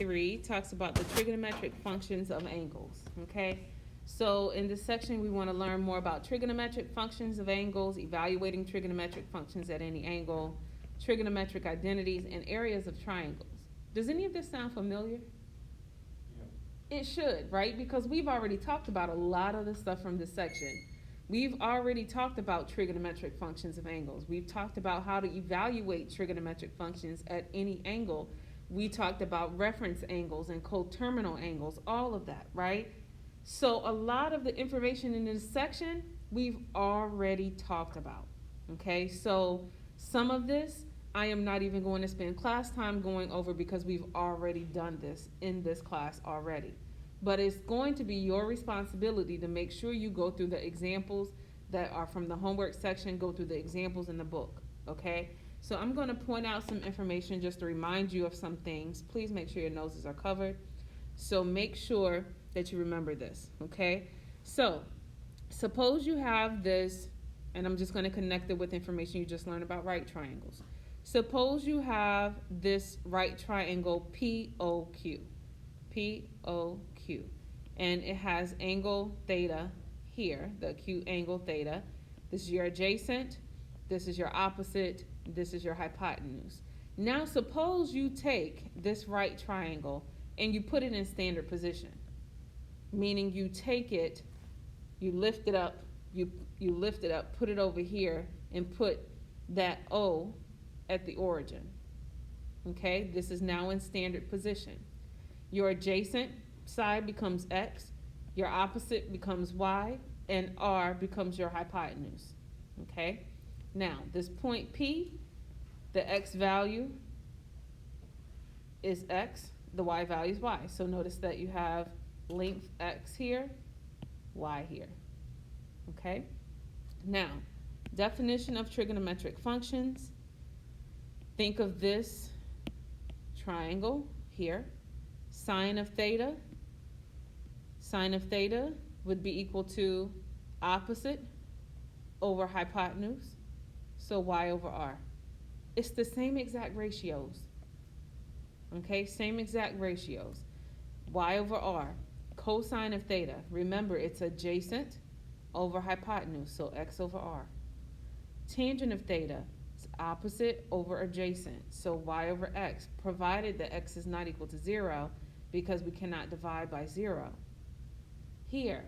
3 talks about the trigonometric functions of angles, okay? So in this section, we want to learn more about trigonometric functions of angles, evaluating trigonometric functions at any angle, trigonometric identities, and areas of triangles. Does any of this sound familiar? Yeah. It should, right? Because we've already talked about a lot of the stuff from this section. We've already talked about trigonometric functions of angles. We've talked about how to evaluate trigonometric functions at any angle. We talked about reference angles and coterminal angles, all of that, right? So a lot of the information in this section, we've already talked about, okay? So some of this, I am not even going to spend class time going over because we've already done this in this class already. But it's going to be your responsibility to make sure you go through the examples that are from the homework section, go through the examples in the book, okay? So I'm going to point out some information just to remind you of some things. Please make sure your noses are covered. So make sure that you remember this, okay? So suppose you have this, and I'm just going to connect it with information you just learned about right triangles. Suppose you have this right triangle POQ, POQ, and it has angle theta here, the acute angle theta. This is your adjacent, this is your opposite, this is your hypotenuse. Now suppose you take this right triangle and you put it in standard position, meaning you take it, you lift it up, you lift it up, put it over here, and put that O at the origin. Okay, this is now in standard position. Your adjacent side becomes X, your opposite becomes Y, and R becomes your hypotenuse. Okay, now this point P, the X value is X, the Y value is Y. So notice that you have length X here, Y here. Okay, now definition of trigonometric functions. Think of this triangle here. Sine of theta would be equal to opposite over hypotenuse, so Y over R. It's the same exact ratios. Okay, same exact ratios. Y over R. Cosine of theta, remember it's adjacent over hypotenuse, so X over R. Tangent of theta is opposite over adjacent, so Y over X, provided that X is not equal to 0, because we cannot divide by 0. Here,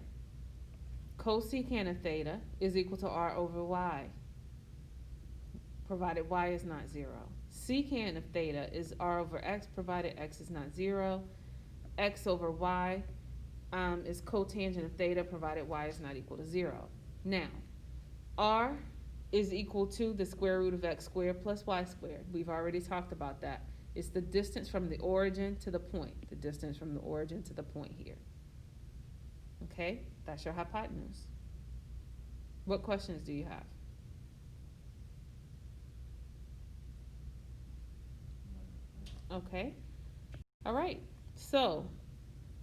cosecant of theta is equal to R over Y, provided Y is not 0. Secant of theta is R over X, provided X is not 0. X over Y is cotangent of theta, provided Y is not equal to 0. Now, R is equal to the square root of X squared plus Y squared. We've already talked about that. It's the distance from the origin to the point, the distance from the origin to the point here. Okay, that's your hypotenuse. What questions do you have? Okay, all right, so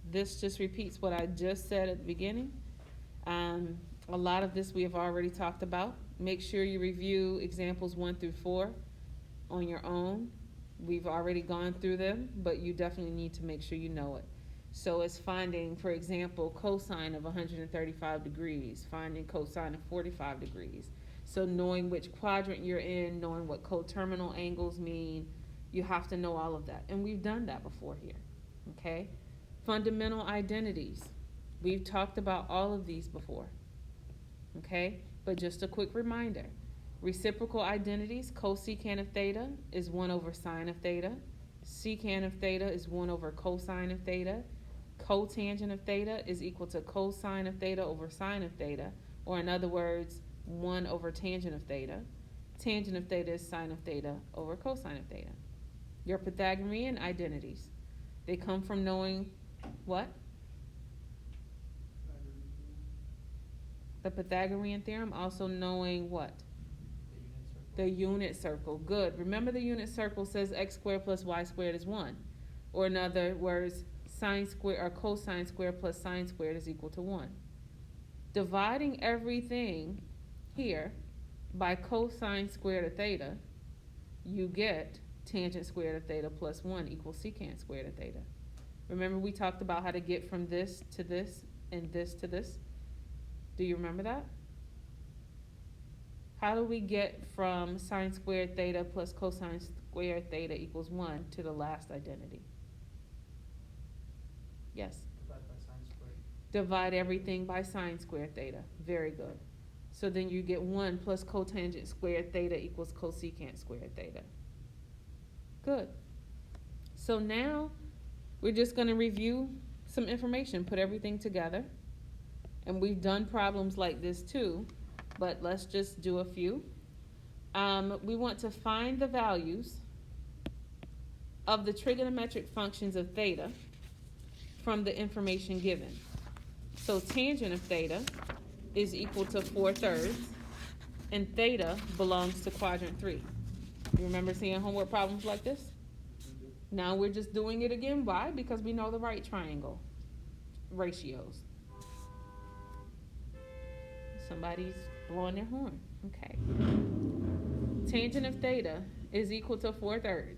this just repeats what I just said at the beginning. A lot of this we have already talked about. Make sure you review examples 1 through 4 on your own. We've already gone through them, but you definitely need to make sure you know it. So it's finding, for example, cosine of 135 degrees, finding cosine of 45 degrees. So knowing which quadrant you're in, knowing what coterminal angles mean, you have to know all of that. And we've done that before here, okay? Fundamental identities. We've talked about all of these before, okay? But just a quick reminder. Reciprocal identities, cosecant of theta is 1 over sine of theta. Secant of theta is 1 over cosine of theta. Cotangent of theta is equal to cosine of theta over sine of theta, or in other words, 1 over tangent of theta. Tangent of theta is sine of theta over cosine of theta. Your Pythagorean identities, they come from knowing what? The Pythagorean theorem, also knowing what? The unit circle. Good. Remember the unit circle says x squared plus y squared is 1. Or in other words, sine squared or cosine squared plus sine squared is equal to 1. Dividing everything here by cosine squared of theta, you get tangent squared of theta plus 1 equals secant squared of theta. Remember we talked about how to get from this to this and this to this? Do you remember that? How do we get from sine squared theta plus cosine squared theta equals 1 to the last identity? Yes? Divide by sine squared. Divide everything by sine squared theta. Very good. So then you get 1 plus cotangent squared theta equals cosecant squared theta. Good. So now we're just going to review some information, put everything together. And we've done problems like this too, but let's just do a few. We want to find the values of the trigonometric functions of theta from the information given. So tangent of theta is equal to 4/3, and theta belongs to quadrant 3. You remember seeing homework problems like this? Now we're just doing it again. Why? Because we know the right triangle ratios. Somebody's blowing their horn. Okay. Tangent of theta is equal to 4/3.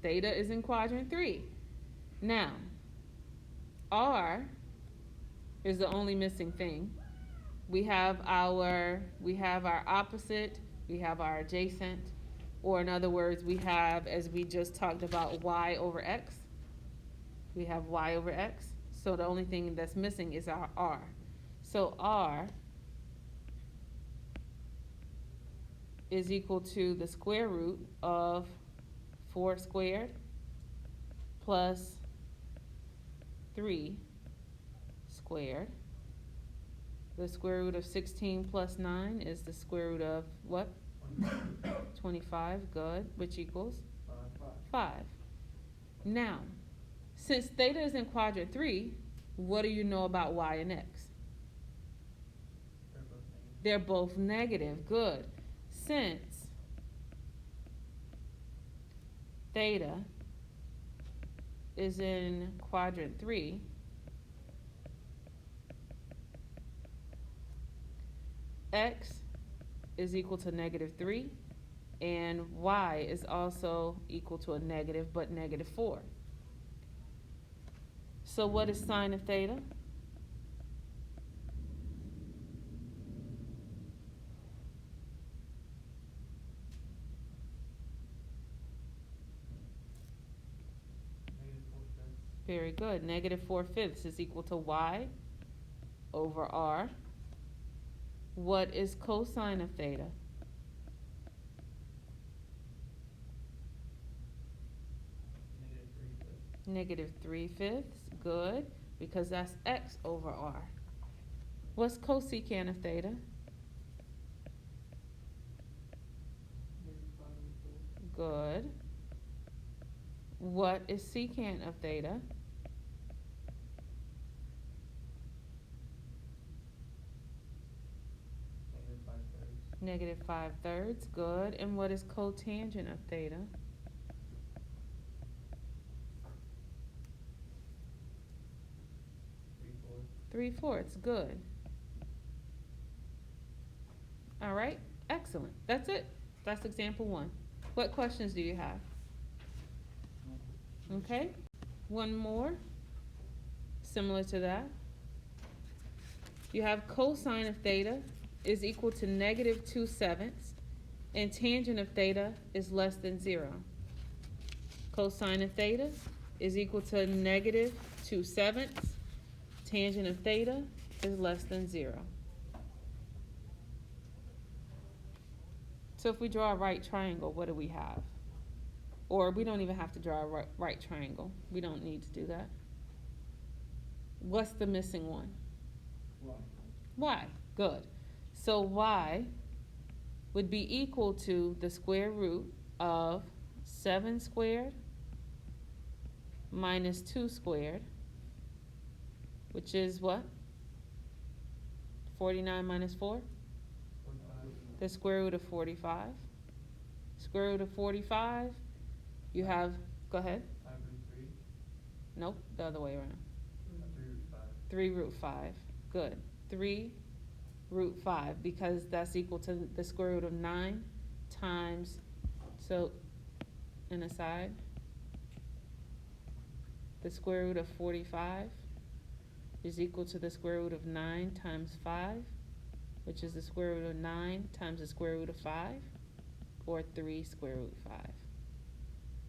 Theta is in quadrant 3. Now, R is the only missing thing. We have our opposite, we have our adjacent, or in other words, we have, as we just talked about, y over x. We have y over x. So the only thing that's missing is our R. So R is equal to the square root of 4 squared plus 3 squared. The square root of 16 plus 9 is the square root of what? 25, good, which equals 5. Now, since theta is in quadrant 3, what do you know about y and x? They're both negative, good. Since theta is in quadrant 3, x is equal to -3, and y is also equal to a negative, but -4. So what is sine of theta? Very good. -4/5 is equal to y over r. What is cosine of theta? -3/5. Good, because that's x over r. What's cosecant of theta? Good. What is secant of theta? -5/3. Good. And what is cotangent of theta? 3/4. Good. All right. Excellent. That's it. That's example 1. What questions do you have? Okay. One more. Similar to that. You have cosine of theta is equal to -2/7, and tangent of theta is less than 0. Cosine of theta is equal to -2/7. Tangent of theta is less than 0. So if we draw a right triangle, what do we have? Or we don't even have to draw a right triangle. We don't need to do that. What's the missing one? Y. Good. So y would be equal to the square root of 7 squared minus 2 squared, which is what? 49 minus 4? 45. The square root of 45. Square root of 45, you have, go ahead. 5√3. Nope, the other way around. 3√5. 3√5. Good. 3√5, because that's equal to the square root of 9 times, so, and aside, the square root of 45 is equal to the square root of 9 times 5, which is the square root of 9 times the square root of 5, or 3 square root 5.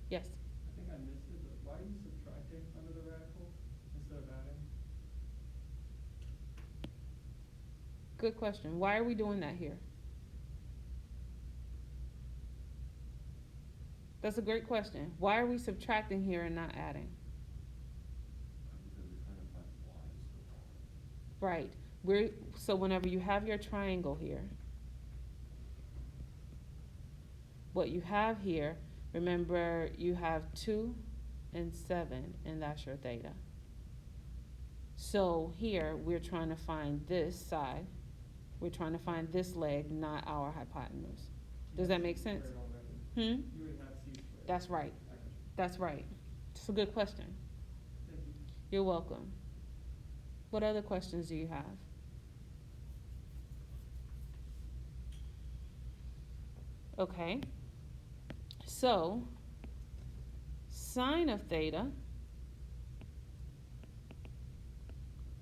Yes? I think I missed it, but why are you subtracting under the radical instead of adding? Good question. Why are we doing that here? That's a great question. Why are we subtracting here and not adding? Because we're trying to find y instead of r. Right. So whenever you have your triangle here, what you have here, remember you have 2 and 7, and that's your theta. So here we're trying to find this side. We're trying to find this leg, not our hypotenuse. Does that make sense? You Hmm? already have c squared. That's right. I got you. That's right. It's a good question. Thank you. You're welcome. What other questions do you have? Okay. So, sine of theta.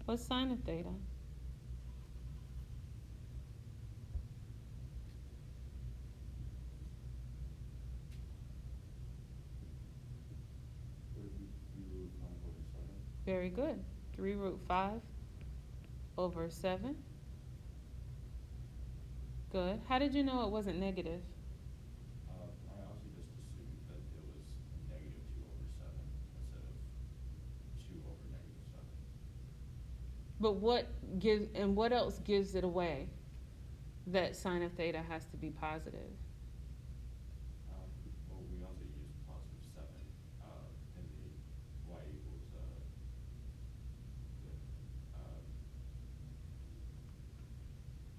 What's sine of theta? Would it be 3 root 5 over 7? Very good. 3 root 5 over 7. Good. How did you know it wasn't negative? I honestly just assumed that it was negative 2 over 7 instead of 2 over negative 7. But what else gives it away that sine of theta has to be positive? Well, we also used positive 7 in the y equals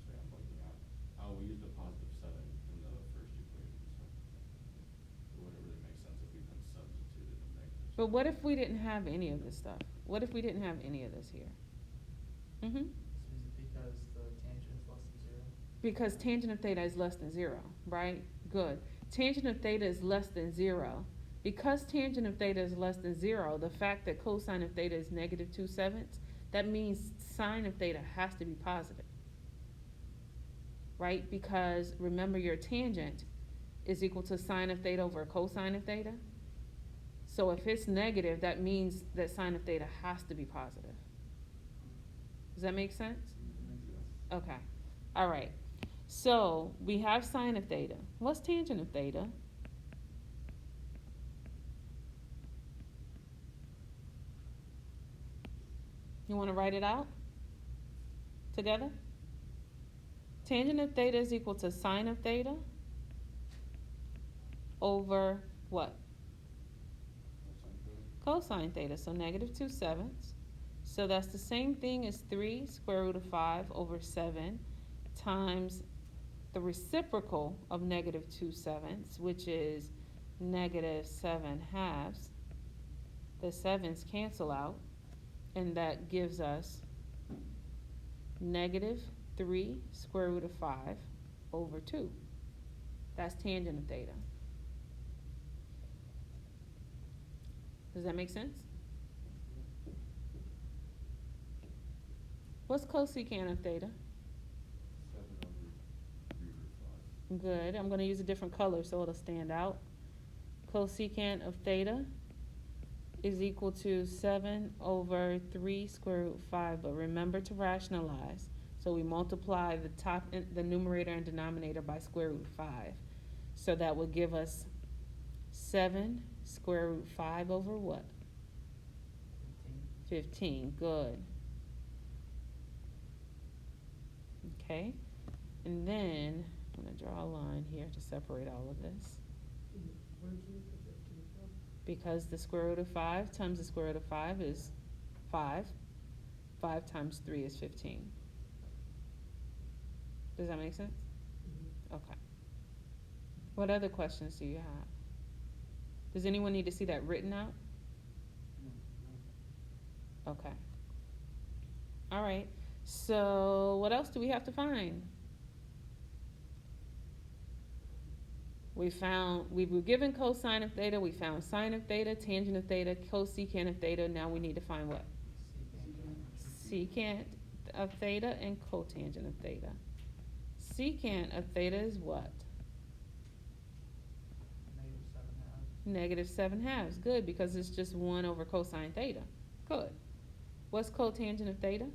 sorry, I'm looking at. We used a positive 7 in the first equation, so it wouldn't really make sense if we then substituted a negative. But what if we didn't have any of this stuff? What if we didn't have any of this here? Mm-hmm. So is it because the tangent is less than 0? Because tangent of theta is less than 0, right? Good. Tangent of theta is less than 0. Because tangent of theta is less than 0, the fact that cosine of theta is negative 2/7, that means sine of theta has to be positive, right? Because remember, your tangent is equal to sine of theta over cosine of theta. So if it's negative, that means that sine of theta has to be positive. Does that make sense? Okay. All right. So we have sine of theta. What's tangent of theta? You want to write it out together? Tangent of theta is equal to sine of theta over what? Cosine theta. So negative 2/7. So that's the same thing as 3 square root of 5 over 7 times the reciprocal of negative 2/7, which is negative 7/2. The 7's cancel out, and that gives us negative 3 square root of 5 over 2. That's tangent of theta. Does that make sense? What's cosecant of theta? 7 over 3 root 5. Good. I'm going to use a different color so it'll stand out. Cosecant of theta is equal to 7 over 3 square root 5. But remember to rationalize. So we multiply the numerator and denominator by square root 5. So that will give us 7 square root 5 over what? 15. Good. Okay. And then I'm going to draw a line here to separate all of this. Where did you get the 15 from? Because the square root of 5 times the square root of 5 is 5. 5 times 3 is 15. Does that make sense? Mm-hmm. Okay. What other questions do you have? Does anyone need to see that written out? Okay. All right. So what else do we have to find? We were given cosine of theta, we found sine of theta, tangent of theta, cosecant of theta, now we need to find what? Secant of theta and cotangent of theta. Secant of theta is what? -7/2. -7/2, good, because it's just 1 over cosine theta, good. What's cotangent of theta?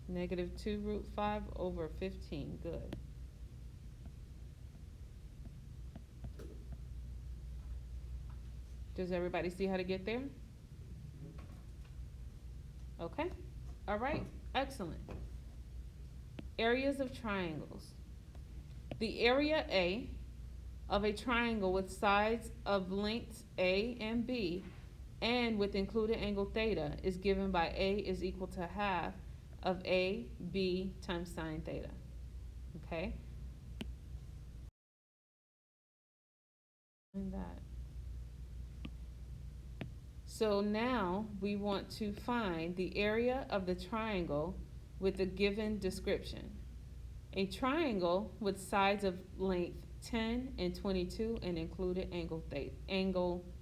-2√5/15. -2√5/15, good. Does everybody see how to get there? Okay, all right, excellent. Areas of triangles. The area A of a triangle with sides of lengths A and B and with included angle theta is given by A is equal to half of AB times sine theta, okay? And that. So now we want to find the area of the triangle with the given description. A triangle with sides of length 10 and 22 and included angle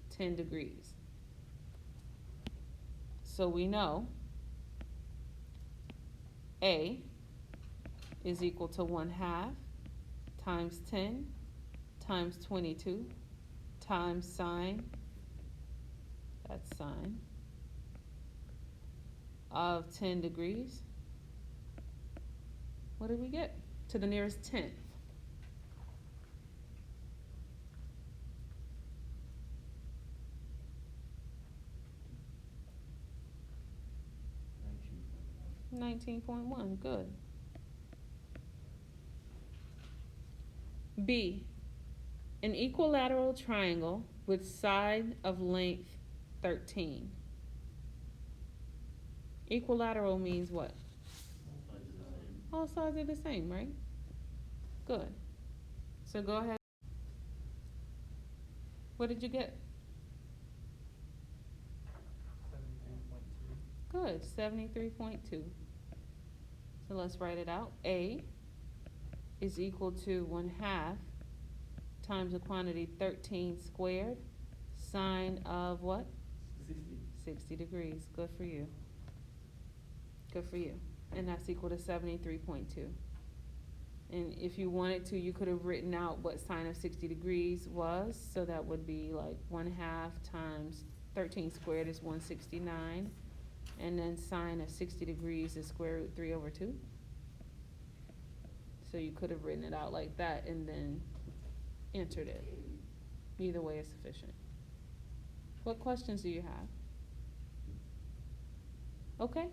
10 degrees. So we know A is equal to 1/2 times 10 times 22 times sine, that's sine, of 10 degrees. What did we get? To the nearest tenth. $19.1, good. B, an equilateral triangle with side of length 13. Equilateral means what? All sides are the same, right? Good. So go ahead. What did you get? 73.2. Good, 73.2. So let's write it out. A is equal to 1/2 times the quantity 13 squared, sine of what? 60. 60 degrees. Good for you. Good for you. And that's equal to 73.2. And if you wanted to, you could have written out what sine of 60 degrees was. So that would be like 1/2 times 13 squared is 169. And then sine of 60 degrees is square root 3/2. So you could have written it out like that and then entered it. Either way is sufficient. What questions do you have? Okay.